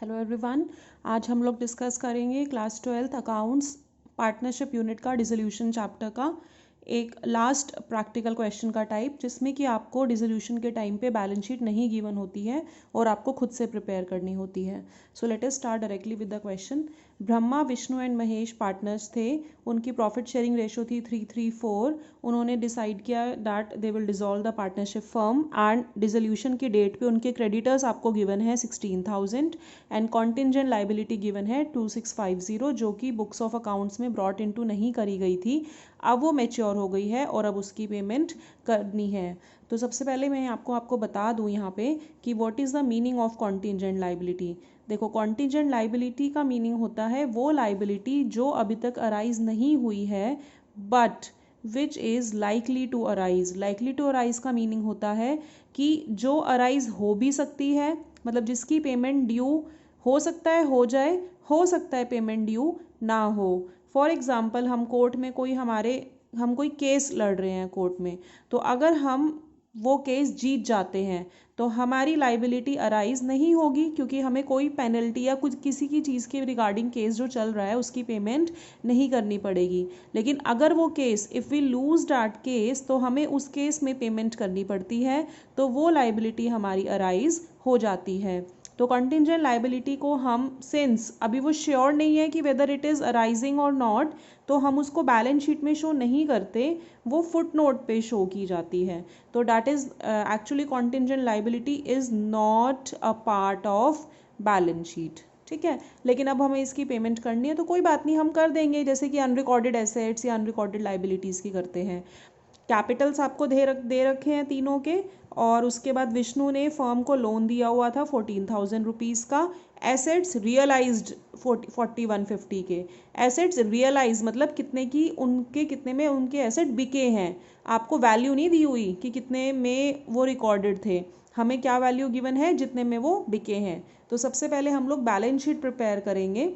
Hello everyone. आज हम लोग डिस्कस करेंगे class 12th accounts partnership unit का डिसोल्यूशन चैप्टर का एक लास्ट प्रैक्टिकल क्वेश्चन का टाइप, जिसमें कि आपको डिसोल्यूशन के टाइम पे बैलेंस शीट नहीं गिवन होती है और आपको खुद से प्रिपेयर करनी होती है। So let us start directly with the question. Brahma, Vishnu and Mahesh partners थे। उनकी प्रॉफिट शेयरिंग रेशो थी 3:3:4। उन्होंने डिसाइड किया that they will dissolve the partnership firm and dissolution की डेट पे उनके क्रेडिटर्स आपको गिवन है 16,000 एंड कॉन्टिंजेंट लाइबिलिटी गिवन है 2650, जो कि बुक्स ऑफ अकाउंट्स में ब्रॉट इनटू नहीं करी गई थी। अब वो मैच्योर हो गई है और अब उसकी पेमेंट करनी है। तो सबसे पहले मैं आपको बता दूं यहाँ पे कि what is the meaning of contingent liability. देखो, कॉन्टिंजेंट लाइबिलिटी का मीनिंग होता है वो लाइबिलिटी जो अभी तक अराइज नहीं हुई है but which is likely to arise. Likely to arise का मीनिंग होता है कि जो अराइज हो भी सकती है, मतलब जिसकी पेमेंट ड्यू हो सकता है हो जाए, हो सकता है पेमेंट ड्यू ना हो। फॉर एग्ज़ाम्पल, हम कोर्ट में हम कोई केस लड़ रहे हैं कोर्ट में, तो अगर हम वो केस जीत जाते हैं तो हमारी लाइबिलिटी अराइज नहीं होगी, क्योंकि हमें कोई पेनल्टी या कुछ किसी की चीज़ के रिगार्डिंग केस जो चल रहा है उसकी पेमेंट नहीं करनी पड़ेगी। लेकिन अगर वो case, if we lose that case, तो हमें उस केस में पेमेंट करनी पड़ती है, तो वो लाइबिलिटी हमारी अराइज हो जाती है। तो कंटिंजेंट लाइबिलिटी को हम, सिंस अभी वो श्योर नहीं है कि वेदर इट इज़ अराइजिंग और नॉट, तो हम उसको बैलेंस शीट में शो नहीं करते, वो फुट नोट पे शो की जाती है। तो that is actually contingent liability is not a part of balance sheet. ठीक है, लेकिन अब हमें इसकी पेमेंट करनी है तो कोई बात नहीं, हम कर देंगे, जैसे कि अनरिकॉर्डेड एसेट्स या अनरिकॉर्डेड लाइबिलिटीज़ की करते हैं। कैपिटल्स आपको दे रखे हैं तीनों के, और उसके बाद विष्णु ने फर्म को लोन दिया हुआ था 14,000 रुपीज़ का। एसेट्स रियलाइज्ड 4150 के। एसेट्स रियलाइज मतलब कितने की, उनके कितने में उनके एसेट बिके हैं। आपको वैल्यू नहीं दी हुई कि कितने में वो रिकॉर्डेड थे, हमें क्या वैल्यू गिवन है, जितने में वो बिके हैं। तो सबसे पहले हम लोग बैलेंस शीट प्रिपेयर करेंगे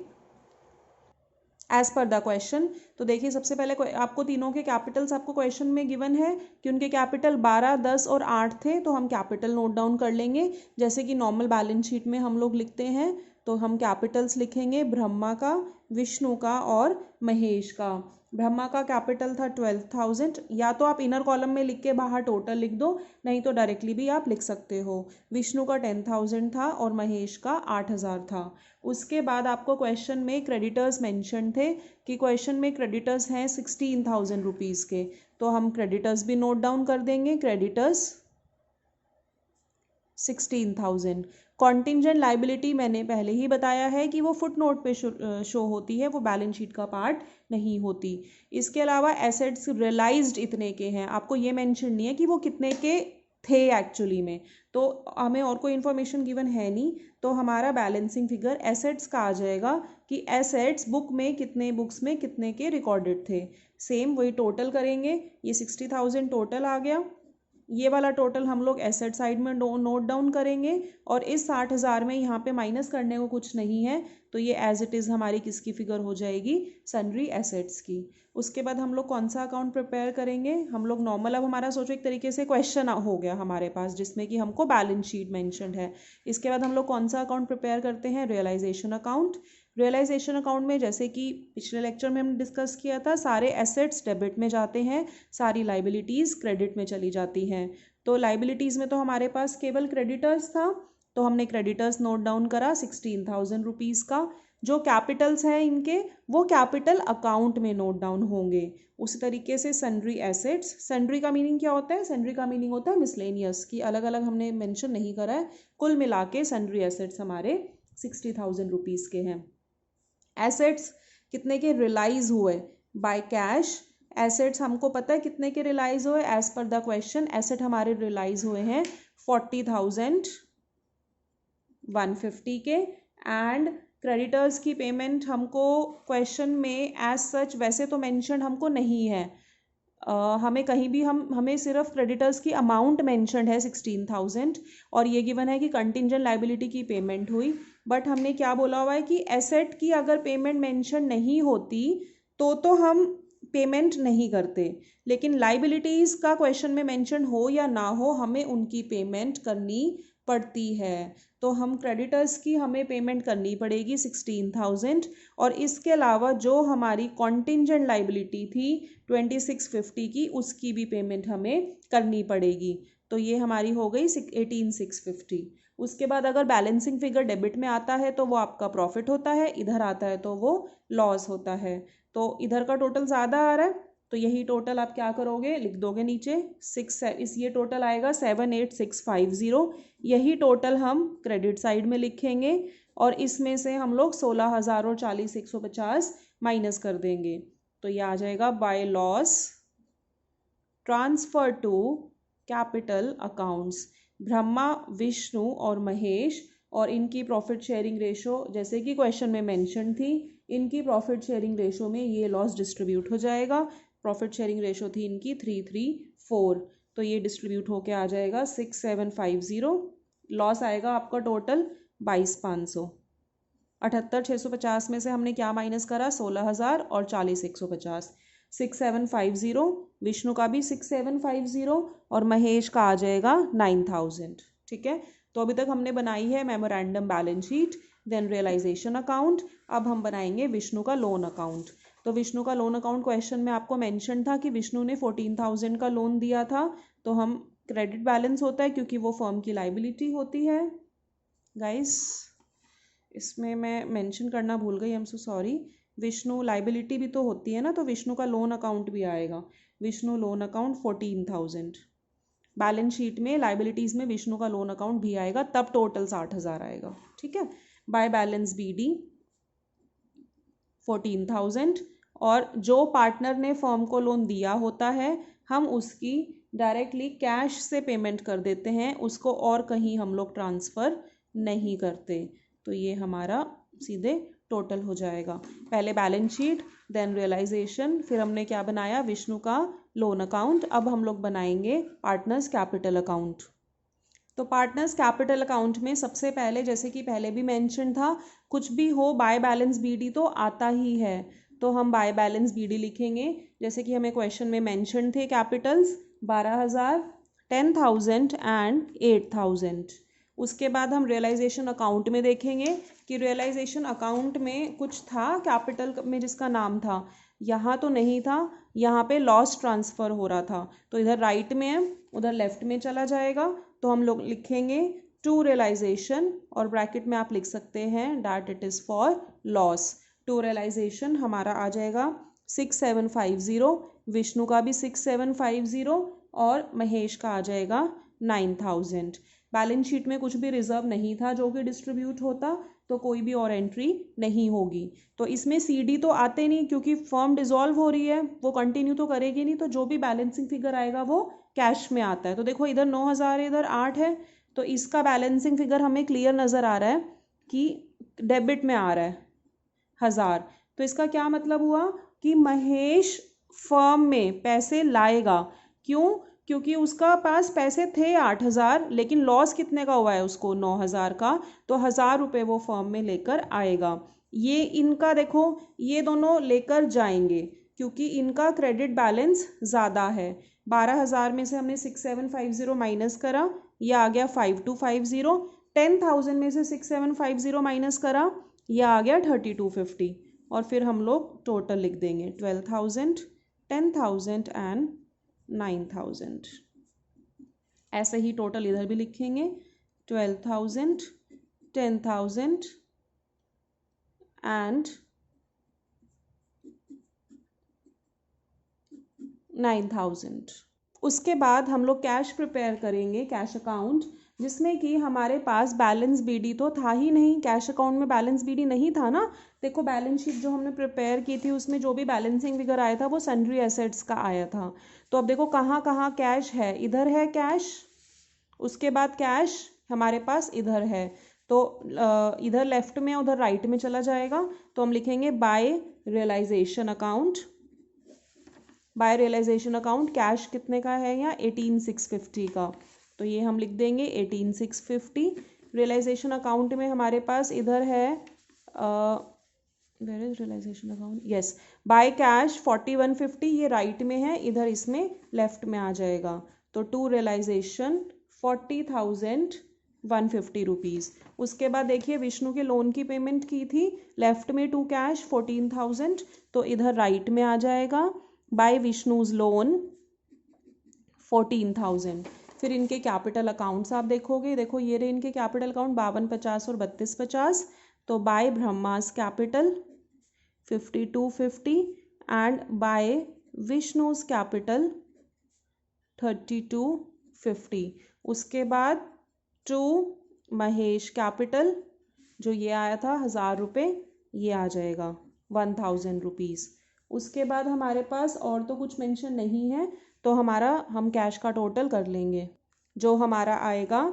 एज पर द क्वेश्चन। तो देखिए, सबसे पहले आपको तीनों के कैपिटल्स आपको क्वेश्चन में गिवन है कि उनके कैपिटल 12, 10 और 8 थे, तो हम कैपिटल नोट डाउन कर लेंगे जैसे कि नॉर्मल बैलेंस शीट में हम लोग लिखते हैं। तो हम कैपिटल्स लिखेंगे ब्रह्मा का, विष्णु का और महेश का। ब्रह्मा का कैपिटल था 12,000, या तो आप इनर कॉलम में लिख के बाहर टोटल लिख दो, नहीं तो डायरेक्टली भी आप लिख सकते हो। विष्णु का 10,000 था और महेश का 8,000 था। उसके बाद आपको क्वेश्चन में क्रेडिटर्स मेंशन थे कि क्वेश्चन में क्रेडिटर्स हैं 16,000 रुपीज़ के, तो हम क्रेडिटर्स भी नोट डाउन कर देंगे। क्रेडिटर्स 16,000। कॉन्टिंजेंट लाइबिलिटी मैंने पहले ही बताया है कि वो फुट नोट पे शो होती है, वो बैलेंस शीट का पार्ट नहीं होती। इसके अलावा एसेट्स रियलाइज्ड इतने के हैं, आपको ये मेंशन नहीं है कि वो कितने के थे एक्चुअली में, तो हमें और कोई इन्फॉर्मेशन गिवन है नहीं, तो हमारा बैलेंसिंग फिगर एसेट्स का आ जाएगा कि एसेट्स बुक्स में कितने के रिकॉर्डेड थे। सेम वही टोटल करेंगे, ये 60,000 टोटल आ गया, ये वाला टोटल हम लोग एसेट साइड में नोट डाउन करेंगे, और इस 60,000 में यहाँ पे माइनस करने को कुछ नहीं है, तो ये एज इट इज़ हमारी किसकी फिगर हो जाएगी, सन्ड्री एसेट्स की। उसके बाद हम लोग कौन सा अकाउंट प्रिपेयर करेंगे, हम लोग नॉर्मल, अब हमारा सोचो एक तरीके से क्वेश्चन हो गया हमारे पास जिसमें कि हमको बैलेंस शीट मेंशन्ड है। इसके बाद हम लोग कौन सा अकाउंट प्रिपेयर करते हैं, रियलाइजेशन अकाउंट। रियलाइजेशन अकाउंट में, जैसे कि पिछले लेक्चर में हमने डिस्कस किया था, सारे एसेट्स डेबिट में जाते हैं, सारी लाइबिलिटीज़ क्रेडिट में चली जाती हैं। तो लाइबिलिटीज़ में तो हमारे पास केवल क्रेडिटर्स था, तो हमने क्रेडिटर्स नोट डाउन करा 16,000 रुपीज़ का। जो कैपिटल्स हैं इनके, वो कैपिटल अकाउंट में नोट डाउन होंगे। उसी तरीके से सन्ड्री एसेट्स, सन्ड्री का मीनिंग क्या होता है, सन्ड्री का मीनिंग होता है मिसलेनियस, की अलग अलग हमने मेंशन नहीं करा है, कुल मिला के सन्ड्री एसेट्स हमारे 60,000 रुपीज़ के हैं। एसेट्स कितने के रियलाइज हुए बाय कैश, एसेट्स हमको पता है कितने के रियलाइज हुए as per the question. Asset हमारे रियलाइज हुए हैं 40,150 के। एंड क्रेडिटर्स की पेमेंट हमको क्वेश्चन में एज सच वैसे तो मेंशन हमको नहीं है, हमें कहीं भी हमें सिर्फ क्रेडिटर्स की अमाउंट मेंशन्ड है 16,000, और ये गिवन है कि कंटिंजेंट लाइबिलिटी की पेमेंट हुई। बट हमने क्या बोला हुआ है कि एसेट की अगर पेमेंट मेंशन नहीं होती तो हम पेमेंट नहीं करते, लेकिन लाइबिलिटीज़ का क्वेश्चन में मेंशन हो या ना हो, हमें उनकी पेमेंट करनी पड़ती है। तो हम क्रेडिटर्स की हमें पेमेंट करनी पड़ेगी 16,000 और इसके अलावा जो हमारी कॉन्टिंजेंट लाइबिलिटी थी 2650 की उसकी भी पेमेंट हमें करनी पड़ेगी। तो ये हमारी हो गई 18,650। उसके बाद अगर बैलेंसिंग फिगर डेबिट में आता है तो वो आपका प्रॉफिट होता है, इधर आता है तो वो लॉस होता है। तो इधर का टोटल ज़्यादा आ रहा है तो यही टोटल आप क्या करोगे, लिख दोगे नीचे ये टोटल आएगा 78650। यही टोटल हम क्रेडिट साइड में लिखेंगे और इसमें से हम लोग 16,000 और 40,150 माइनस कर देंगे। तो ये आ जाएगा by loss transfer to capital accounts Brahma, Vishnu और महेश, और इनकी प्रॉफिट शेयरिंग रेशो जैसे कि क्वेश्चन में मेंशन थी, इनकी प्रॉफिट शेयरिंग रेशो में ये लॉस डिस्ट्रीब्यूट हो जाएगा। प्रॉफिट शेयरिंग रेशो थी इनकी 334, तो ये डिस्ट्रीब्यूट होके आ जाएगा 6750। लॉस आएगा आपका टोटल 22,500। 78,650 में से हमने क्या माइनस करा, 16,000 और 40,150। 6750, विष्णु का भी 6750 और महेश का आ जाएगा 9,000। ठीक है, तो अभी तक हमने बनाई है memorandum balance sheet, then realisation account. अब हम बनाएंगे विष्णु का लोन अकाउंट। तो विष्णु का लोन अकाउंट क्वेश्चन में आपको मेंशन था कि विष्णु ने 14,000 का लोन दिया था, तो हम क्रेडिट बैलेंस होता है क्योंकि वो फर्म की लाइबिलिटी होती है। गाइस इसमें मैं मेंशन करना भूल गई, I am so sorry. Vishnu liability भी तो होती है ना, तो विष्णु का लोन अकाउंट भी आएगा। Vishnu loan account 14,000, balance sheet में लाइबिलिटीज़ में विष्णु का लोन अकाउंट भी आएगा, तब टोटल 60,000 आएगा। ठीक है, बाय बैलेंस बीडी 14,000, और जो पार्टनर ने फर्म को लोन दिया होता है हम उसकी डायरेक्टली कैश से पेमेंट कर देते हैं, उसको और कहीं हम लोग ट्रांसफ़र नहीं करते। तो ये हमारा सीधे टोटल हो जाएगा। पहले बैलेंस शीट, देन रियलाइजेशन, फिर हमने क्या बनाया, विष्णु का लोन अकाउंट। अब हम लोग बनाएंगे पार्टनर्स कैपिटल अकाउंट। तो पार्टनर्स कैपिटल अकाउंट में सबसे पहले, जैसे कि पहले भी मेंशन था, कुछ भी हो बाय बैलेंस बीडी तो आता ही है, तो हम बाय बैलेंस बीडी लिखेंगे। जैसे कि हमें क्वेश्चन में मेंशन थे कैपिटल्स 12,000, 10,000 एंड 8,000। उसके बाद हम रियलाइजेशन अकाउंट में देखेंगे कि रियलाइजेशन अकाउंट में कुछ था कैपिटल में जिसका नाम था, यहाँ तो नहीं था, यहाँ पे लॉस ट्रांसफ़र हो रहा था, तो इधर राइट में है उधर लेफ्ट में चला जाएगा। तो हम लोग लिखेंगे टू रियलाइजेशन और ब्रैकेट में आप लिख सकते हैं that it is for loss. To realisation हमारा आ जाएगा 6750, विष्णु का भी 6750 और महेश का आ जाएगा 9,000। बैलेंस शीट में कुछ भी रिजर्व नहीं था जो कि डिस्ट्रीब्यूट होता, तो कोई भी और एंट्री नहीं होगी। तो इसमें सीडी तो आते नहीं क्योंकि फर्म डिसॉल्व हो रही है, वो कंटिन्यू तो करेगी नहीं, तो जो भी बैलेंसिंग फिगर आएगा वो कैश में आता है। तो देखो इधर 9,000 है, इधर 8 है, तो इसका बैलेंसिंग फिगर हमें क्लियर नज़र आ रहा है कि डेबिट में आ रहा है 1,000। तो इसका क्या मतलब हुआ कि महेश फर्म में पैसे लाएगा। क्यों? क्योंकि उसका पास पैसे थे 8,000, लेकिन लॉस कितने का हुआ है उसको, 9,000 का, तो 1,000 रुपये वो फर्म में लेकर आएगा। ये इनका देखो, ये दोनों लेकर जाएंगे क्योंकि इनका क्रेडिट बैलेंस ज़्यादा है। 12,000 में से हमने 6750 माइनस करा, ये आ गया 5250। 10,000 में से 6750 माइनस करा, ये आ गया 3250, और फिर हम लोग टोटल लिख देंगे 12,000, 10,000 एंड 9,000। ऐसे ही टोटल इधर भी लिखेंगे 12,000, 10,000 एंड 9,000। उसके बाद हम लोग कैश प्रिपेयर करेंगे, कैश अकाउंट, जिसमें कि हमारे पास बैलेंस बीडी तो था ही नहीं, कैश अकाउंट में बैलेंस बीडी नहीं था ना। देखो बैलेंस शीट जो हमने प्रिपेयर की थी उसमें जो भी बैलेंसिंग फिगर आया था वो सन्ड्री एसेट्स का आया था। तो अब देखो कहाँ कहाँ कैश है, इधर है कैश, उसके बाद कैश हमारे पास इधर है, तो इधर लेफ्ट में उधर राइट में चला जाएगा। तो हम लिखेंगे by realisation account. By realisation account cash कितने का है यहाँ, 18,650 का, तो ये हम लिख देंगे 18,650। रियलाइजेशन अकाउंट में हमारे पास इधर है where is realisation account, yes, by cash 4150, ये राइट में है, इधर इसमें लेफ्ट में आ जाएगा। तो टू रियलाइजेशन 40,000 150 रुपीज़। उसके बाद देखिए विष्णु के लोन की पेमेंट की थी, लेफ्ट में टू कैश 14,000, तो इधर राइट में आ जाएगा बाय विष्णुज लोन 14,000। फिर इनके कैपिटल अकाउंट्स आप देखोगे, देखो ये रहे इनके कैपिटल अकाउंट 5250 और 3250। तो by Brahma's capital 5250 and by Vishnu's capital 3250। उसके बाद टू महेश कैपिटल जो ये आया था 1000 रुपये, ये आ जाएगा 1000 रुपीज़। उसके बाद हमारे पास और तो कुछ मेंशन नहीं है, तो हम कैश का टोटल कर लेंगे जो हमारा आएगा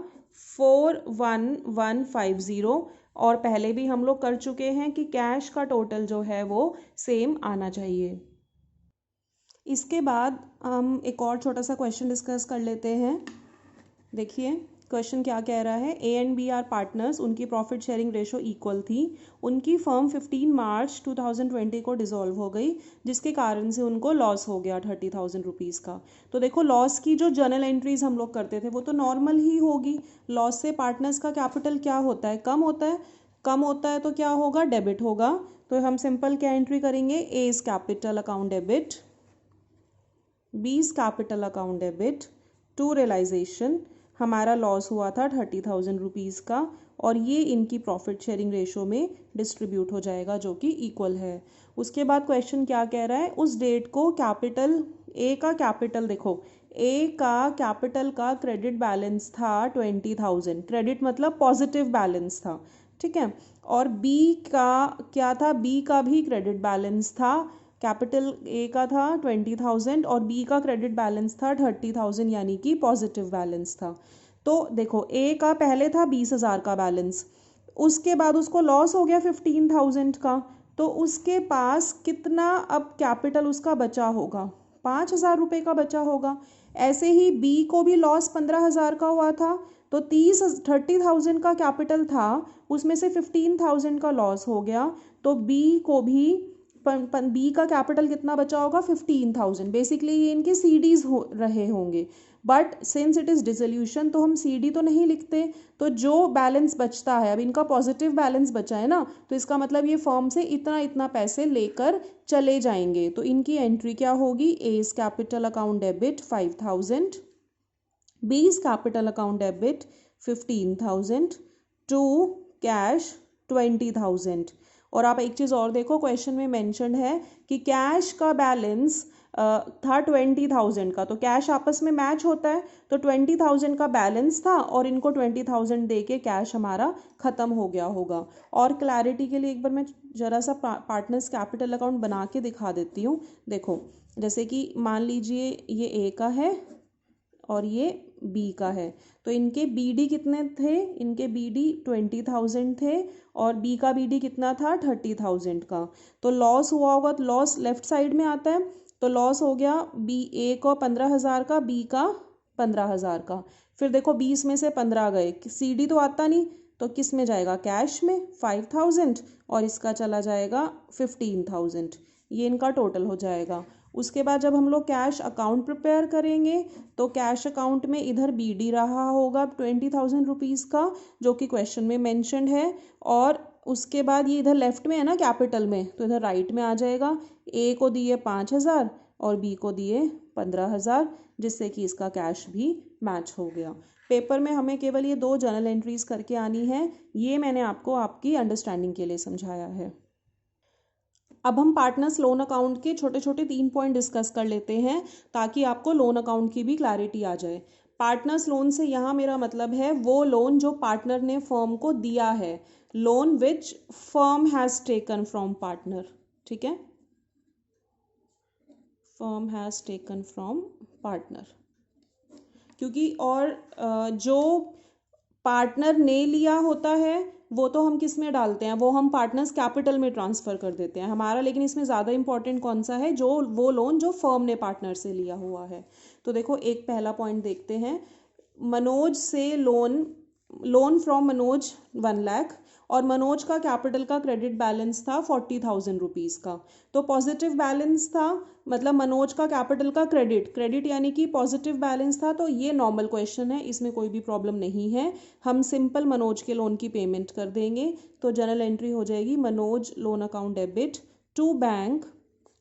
41150। और पहले भी हम लोग कर चुके हैं कि कैश का टोटल जो है वो सेम आना चाहिए। इसके बाद हम एक और छोटा सा क्वेश्चन डिस्कस कर लेते हैं। देखिए क्वेश्चन क्या कह रहा है, A and B are partners, उनकी प्रॉफिट शेयरिंग रेशो इक्वल थी, उनकी फर्म 15 मार्च 2020 को डिसॉल्व हो गई, जिसके कारण से उनको लॉस हो गया 30,000 रुपीज़ का। तो देखो लॉस की जो जर्नल एंट्रीज हम लोग करते थे वो तो नॉर्मल ही होगी। लॉस से पार्टनर्स का कैपिटल क्या होता है, कम होता है, कम होता है तो क्या होगा, डेबिट होगा। तो हम सिंपल क्या एंट्री करेंगे, A is capital account debit, B is capital account debit to realisation. हमारा लॉस हुआ था 30,000 रुपीज़ का और ये इनकी प्रॉफिट शेयरिंग रेशो में डिस्ट्रीब्यूट हो जाएगा जो कि इक्वल है। उसके बाद क्वेश्चन क्या कह रहा है, उस डेट को कैपिटल ए का कैपिटल, देखो ए का कैपिटल का क्रेडिट बैलेंस था 20,000, क्रेडिट मतलब पॉजिटिव बैलेंस था, ठीक है। और बी का क्या था, बी का भी क्रेडिट बैलेंस था, कैपिटल ए का था 20,000 और बी का क्रेडिट बैलेंस था 30,000, यानी कि पॉजिटिव बैलेंस था। तो देखो ए का पहले था 20,000 का बैलेंस, उसके बाद उसको लॉस हो गया 15,000 का, तो उसके पास कितना अब कैपिटल उसका बचा होगा, 5,000 रुपये का बचा होगा। ऐसे ही बी को भी लॉस 15,000 का हुआ था, तो 30,000 का कैपिटल था, उसमें से 15,000 का लॉस हो गया, तो बी को भी बी का कैपिटल कितना बचा होगा, 15,000। बेसिकली ये इनके सीडीज हो रहे होंगे, but since it is dissolution तो हम सीडी तो नहीं लिखते, तो जो बैलेंस बचता है, अब इनका पॉजिटिव बैलेंस बचा है ना, तो इसका मतलब ये फर्म से इतना इतना पैसे लेकर चले जाएंगे। तो इनकी एंट्री क्या होगी, A is capital account debit 5,000, B is capital account debit 15,000 to cash 20,000। और आप एक चीज़ और देखो, क्वेश्चन में मेंशन है कि कैश का बैलेंस था 20,000 का, तो कैश आपस में मैच होता है, तो 20,000 का बैलेंस था और इनको 20,000 दे के कैश हमारा ख़त्म हो गया होगा। और क्लैरिटी के लिए एक बार मैं ज़रा सा पार्टनर्स कैपिटल अकाउंट बना के दिखा देती हूँ। देखो जैसे कि मान लीजिए ये ए का है और ये बी का है, तो इनके बीडी कितने थे, इनके बीडी 20,000 थे और बी का बीडी कितना था 30,000 का। तो लॉस हुआ होगा, तो लॉस लेफ्ट साइड में आता है, तो लॉस हो गया बी ए को 15,000 का, बी का 15,000 का। फिर देखो 20 में से 15 गए, सीडी तो आता नहीं, तो किस में जाएगा, कैश में 5,000 और इसका चला जाएगा 15,000, ये इनका टोटल हो जाएगा। उसके बाद जब हम लोग कैश अकाउंट प्रिपेयर करेंगे तो कैश अकाउंट में इधर बीडी रहा होगा 20,000 रुपीज़ का, जो कि क्वेश्चन में मेंशन्ड है, और उसके बाद ये इधर लेफ्ट में है ना कैपिटल में, तो इधर राइट में आ जाएगा, ए को दिए 5,000 और बी को दिए 15,000, जिससे कि इसका कैश भी मैच हो गया। पेपर में हमें केवल ये 2 जर्नल एंट्रीज करके आनी है, ये मैंने आपको आपकी अंडरस्टैंडिंग के लिए समझाया है। अब हम पार्टनर्स लोन अकाउंट के छोटे छोटे 3 पॉइंट डिस्कस कर लेते हैं ताकि आपको लोन अकाउंट की भी क्लैरिटी आ जाए। पार्टनर्स लोन से यहाँ मेरा मतलब है वो लोन जो पार्टनर ने फर्म को दिया है, loan which firm has taken from partner, ठीक है, firm has taken from partner. क्योंकि और जो पार्टनर ने लिया होता है वो तो हम किस में डालते हैं, वो हम पार्टनर्स कैपिटल में ट्रांसफ़र कर देते हैं हमारा, लेकिन इसमें ज़्यादा इंपॉर्टेंट कौन सा है, जो वो लोन जो फर्म ने पार्टनर से लिया हुआ है। तो देखो एक पहला पॉइंट देखते हैं, मनोज से लोन फ्रॉम मनोज 1 लाख और मनोज का कैपिटल का क्रेडिट बैलेंस था 40,000 रुपीज़ का। तो पॉजिटिव बैलेंस था, मतलब मनोज का कैपिटल का क्रेडिट यानी कि पॉजिटिव बैलेंस था। तो ये नॉर्मल क्वेश्चन है, इसमें कोई भी प्रॉब्लम नहीं है। हम सिंपल मनोज के लोन की पेमेंट कर देंगे। तो जनरल एंट्री हो जाएगी Manoj loan account debit to bank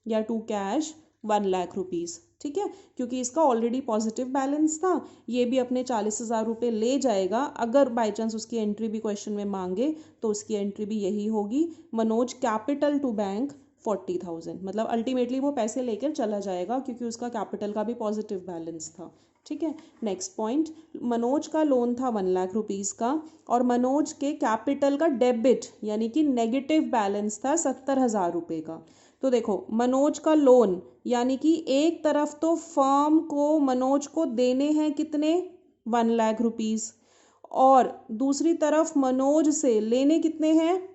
या टू कैश 1 लाख रुपीज़। ठीक है, क्योंकि इसका ऑलरेडी पॉजिटिव बैलेंस था, ये भी अपने 40,000 रुपये ले जाएगा। अगर बाई चांस उसकी एंट्री भी क्वेश्चन में मांगे तो उसकी एंट्री भी यही होगी, मनोज कैपिटल टू बैंक 40,000। मतलब अल्टीमेटली वो पैसे लेकर चला जाएगा क्योंकि उसका कैपिटल का भी पॉजिटिव बैलेंस था। ठीक है, नेक्स्ट पॉइंट, मनोज का लोन था 1 लाख रुपीज़ का और मनोज के कैपिटल का डेबिट यानी कि नेगेटिव बैलेंस था 70,000 रुपये का। तो देखो, मनोज का लोन यानी कि एक तरफ तो फर्म को मनोज को देने हैं कितने 1 लाख रुपीज़, और दूसरी तरफ मनोज से लेने कितने हैं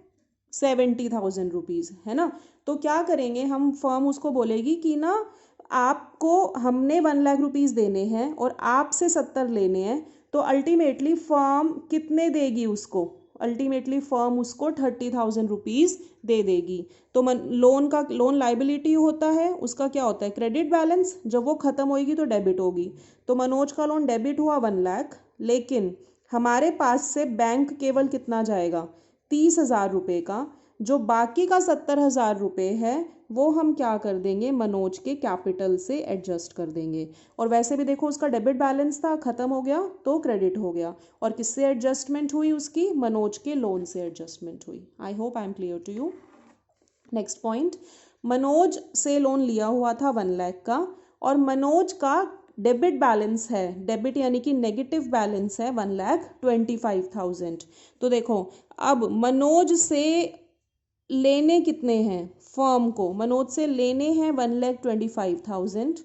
70,000 रुपीज़, है ना। तो क्या करेंगे हम, फर्म उसको बोलेगी कि ना आपको हमने 1 लाख रुपीज़ देने हैं और आपसे 70 लेने हैं। तो अल्टीमेटली फर्म कितने देगी उसको, अल्टीमेटली फर्म उसको 30,000 रुपीज़ दे देगी। तो लोन लाइबिलिटी होता है, उसका क्या होता है क्रेडिट बैलेंस, जब वो खत्म होगी तो डेबिट होगी। तो मनोज का लोन डेबिट हुआ 1 लाख, लेकिन हमारे पास से बैंक केवल कितना जाएगा 30,000 रुपये का। जो बाकी का 70,000 रुपये है वो हम क्या कर देंगे, मनोज के कैपिटल से एडजस्ट कर देंगे। और वैसे भी देखो उसका डेबिट बैलेंस था, खत्म हो गया तो क्रेडिट हो गया। और किससे एडजस्टमेंट हुई उसकी, मनोज के लोन से एडजस्टमेंट हुई। I hope I am clear to you. Next point, Manoj से लोन लिया हुआ था 1 लाख का और मनोज का डेबिट बैलेंस है, डेबिट यानी कि नेगेटिव बैलेंस है 1,25,000। तो देखो अब मनोज से लेने कितने हैं, फर्म को मनोज से लेने हैं 1,25,000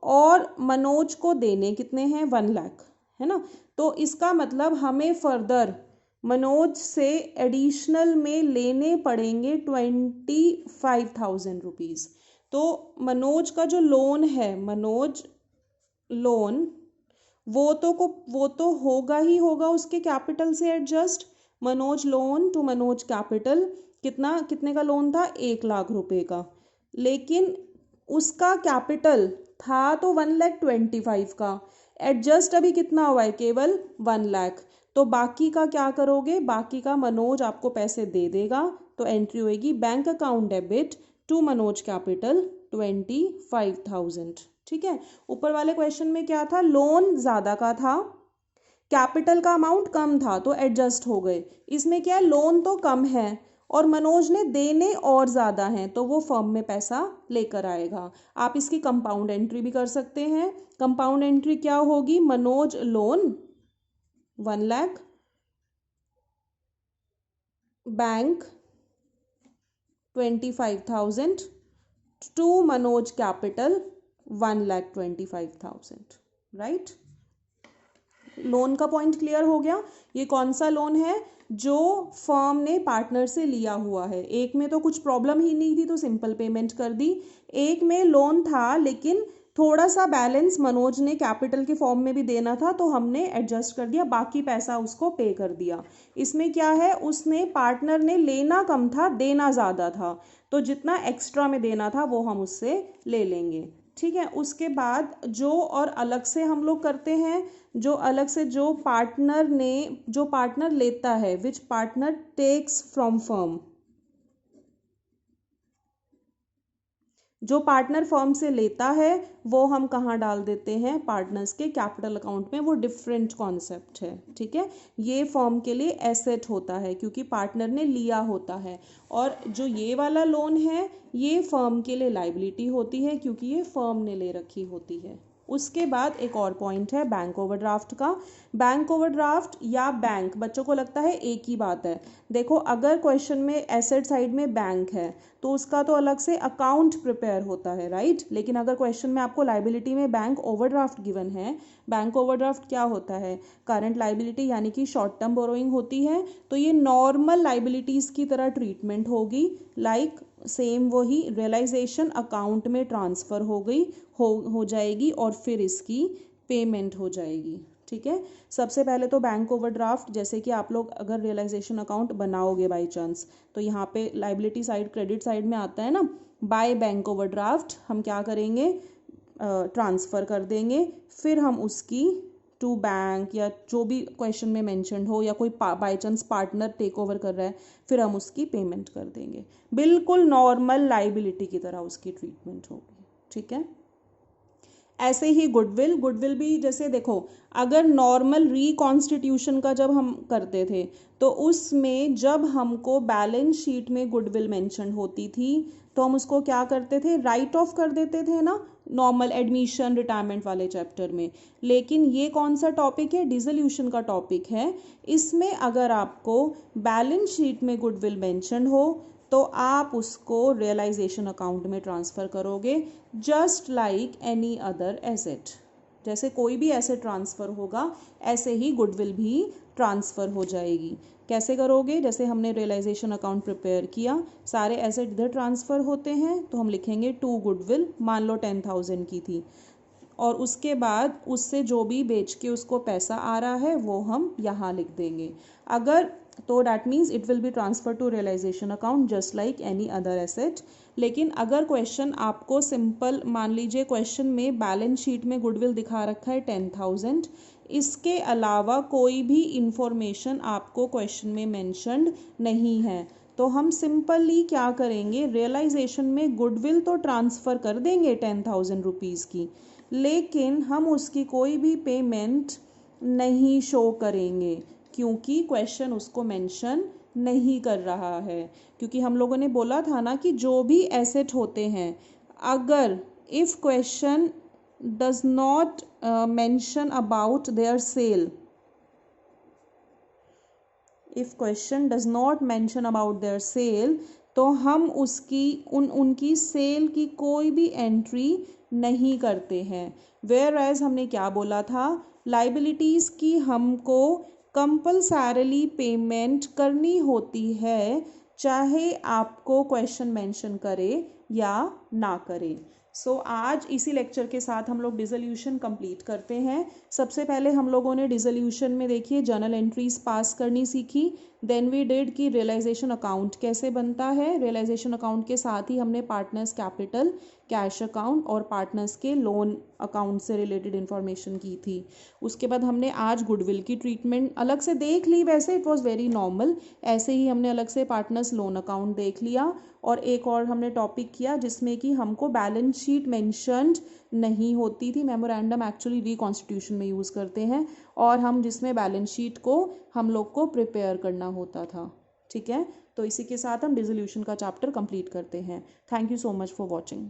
और मनोज को देने कितने हैं 1 लाख, है ना। तो इसका मतलब हमें फर्दर मनोज से एडिशनल में लेने पड़ेंगे 25,000 रुपीज़। तो मनोज का जो लोन है, मनोज लोन वो तो होगा ही होगा उसके कैपिटल से adjust. Manoj loan to Manoj capital कितने का लोन था 1 लाख रुपए का, लेकिन उसका कैपिटल था तो 1,25,000 का, एडजस्ट अभी कितना हुआ है केवल 1 लाख। तो बाकी का क्या करोगे, बाकी का मनोज आपको पैसे दे देगा। तो एंट्री होएगी bank account debit to Manoj capital 25,000। ठीक है, ऊपर वाले क्वेश्चन में क्या था, लोन ज़्यादा का था, कैपिटल का अमाउंट कम था तो एडजस्ट हो गए। इसमें क्या है, लोन तो कम है और मनोज ने देने और ज़्यादा हैं तो वो फर्म में पैसा लेकर आएगा। आप इसकी कंपाउंड एंट्री भी कर सकते हैं। कंपाउंड एंट्री क्या होगी, Manoj loan 1 lakh, bank 25,000 to Manoj capital 1,25,000, right. Loan का पॉइंट क्लियर हो गया। ये कौन सा लोन है, जो फर्म ने पार्टनर से लिया हुआ है। एक में तो कुछ प्रॉब्लम ही नहीं थी तो सिंपल पेमेंट कर दी, एक में लोन था लेकिन थोड़ा सा बैलेंस मनोज ने कैपिटल के फॉर्म में भी देना था तो हमने एडजस्ट कर दिया, बाकी पैसा उसको पे कर दिया। इसमें क्या है, उसने पार्टनर ने लेना कम था देना ज़्यादा था, तो जितना एक्स्ट्रा में देना था वो हम उससे ले लेंगे। ठीक है, उसके बाद जो और अलग से हम लोग करते हैं, जो अलग से जो पार्टनर लेता है, विच पार्टनर टेक्स फ्रॉम फर्म, जो पार्टनर फर्म से लेता है वो हम कहाँ डाल देते हैं, पार्टनर्स के कैपिटल अकाउंट में। वो डिफरेंट कॉन्सेप्ट है। ठीक है, ये फर्म के लिए एसेट होता है क्योंकि पार्टनर ने लिया होता है, और जो ये वाला लोन है ये फर्म के लिए लाइबिलिटी होती है क्योंकि ये फर्म ने ले रखी होती है। उसके बाद एक और पॉइंट है बैंक ओवरड्राफ्ट का। बैंक ओवरड्राफ्ट या बैंक, बच्चों को लगता है एक ही बात है। देखो, अगर क्वेश्चन में एसेट साइड में बैंक है तो उसका तो अलग से अकाउंट प्रिपेयर होता है, राइट। लेकिन अगर क्वेश्चन में आपको लाइबिलिटी में बैंक ओवरड्राफ्ट गिवन है, बैंक ओवरड्राफ्ट क्या होता है, करंट लाइबिलिटी यानी कि शॉर्ट टर्म बोरोइंग होती है, तो ये नॉर्मल लाइबिलिटीज़ की तरह ट्रीटमेंट होगी। लाइक सेम वही रियलाइजेशन अकाउंट में ट्रांसफ़र हो जाएगी और फिर इसकी पेमेंट हो जाएगी। ठीक है। सबसे पहले तो बैंक ओवरड्राफ्ट, जैसे कि आप लोग अगर रियलाइजेशन अकाउंट बनाओगे बाय चांस, तो यहाँ पे लाइबिलिटी साइड क्रेडिट साइड में आता है ना, बाय बैंक ओवरड्राफ्ट हम क्या करेंगे, ट्रांसफ़र कर देंगे, फिर हम उसकी टू बैंक या जो भी क्वेश्चन में मेंशन हो, या कोई by chance partner take over कर रहा है, फिर हम उसकी पेमेंट कर देंगे। बिल्कुल नॉर्मल लाइबिलिटी की तरह उसकी ट्रीटमेंट होगी, ठीक है। ऐसे ही गुडविल भी जैसे देखो, अगर नॉर्मल रिकॉन्स्टिट्यूशन का जब हम करते थे तो उसमें जब हमको बैलेंस शीट में गुडविल मेंशन होती थी तो हम उसको क्या करते थे, राइट ऑफ कर देते थे ना, नॉर्मल एडमिशन रिटायरमेंट वाले चैप्टर में। लेकिन ये कौन सा टॉपिक है, डिसोल्यूशन का टॉपिक है। इसमें अगर आपको बैलेंस शीट में गुडविल मेंशन हो तो आप उसको रियलाइजेशन अकाउंट में ट्रांसफ़र करोगे, just like any other asset. जैसे कोई भी एसेट ट्रांसफ़र होगा ऐसे ही गुडविल भी ट्रांसफ़र हो जाएगी। कैसे करोगे, जैसे हमने रियलाइजेशन अकाउंट प्रिपेयर किया, सारे एसेट इधर ट्रांसफ़र होते हैं तो हम लिखेंगे टू गुडविल, मान लो 10,000 की थी, और उसके बाद उससे जो भी बेच के उसको पैसा आ रहा है वो हम यहाँ लिख देंगे। अगर तो that means it will be transfer to realization account just like any other asset. लेकिन अगर क्वेश्चन आपको सिंपल, मान लीजिए क्वेश्चन में बैलेंस शीट में गुडविल दिखा रखा है 10,000, इसके अलावा कोई भी इंफॉर्मेशन आपको क्वेश्चन में मेंशन्ड नहीं है, तो हम सिंपली क्या करेंगे, रियलाइजेशन में गुडविल तो ट्रांसफ़र कर देंगे 10,000 रुपीज़ की, लेकिन हम उसकी कोई भी पेमेंट नहीं शो करेंगे क्योंकि क्वेश्चन उसको मेंशन नहीं कर रहा है। क्योंकि हम लोगों ने बोला था ना कि जो भी एसेट होते हैं, अगर if question does not mention about their sale, if question does not mention about their sale, तो हम उसकी उनकी सेल की कोई भी एंट्री नहीं करते हैं। वेयर एज हमने क्या बोला था, लाइबिलिटीज़ की हमको कंपल्सरली पेमेंट करनी होती है, चाहे आपको क्वेश्चन मेंशन करे या ना करे। सो आज इसी लेक्चर के साथ हम लोग डिसोल्यूशन कंप्लीट करते हैं। सबसे पहले हम लोगों ने डिसोल्यूशन में देखिए जर्नल एंट्रीज पास करनी सीखी, देन वी डिड कि रियलाइजेशन अकाउंट कैसे बनता है। रियलाइजेशन अकाउंट के साथ ही हमने पार्टनर्स कैपिटल, कैश अकाउंट और पार्टनर्स के लोन अकाउंट से रिलेटेड इन्फॉर्मेशन की थी। उसके बाद हमने आज गुडविल की ट्रीटमेंट अलग से देख ली, वैसे इट वाज वेरी नॉर्मल। ऐसे ही हमने अलग से पार्टनर्स लोन अकाउंट देख लिया, और एक और हमने टॉपिक किया जिसमें कि हमको बैलेंस शीट मेंशन्ड नहीं होती थी। मेमोरेंडम एक्चुअली रिकॉन्स्टिट्यूशन में यूज़ करते हैं, और हम जिसमें बैलेंस शीट को हम लोग को प्रिपेयर करना होता था, ठीक है। तो इसी के साथ हम डिसोल्यूशन का चैप्टर कंप्लीट करते हैं। Thank you so much for watching.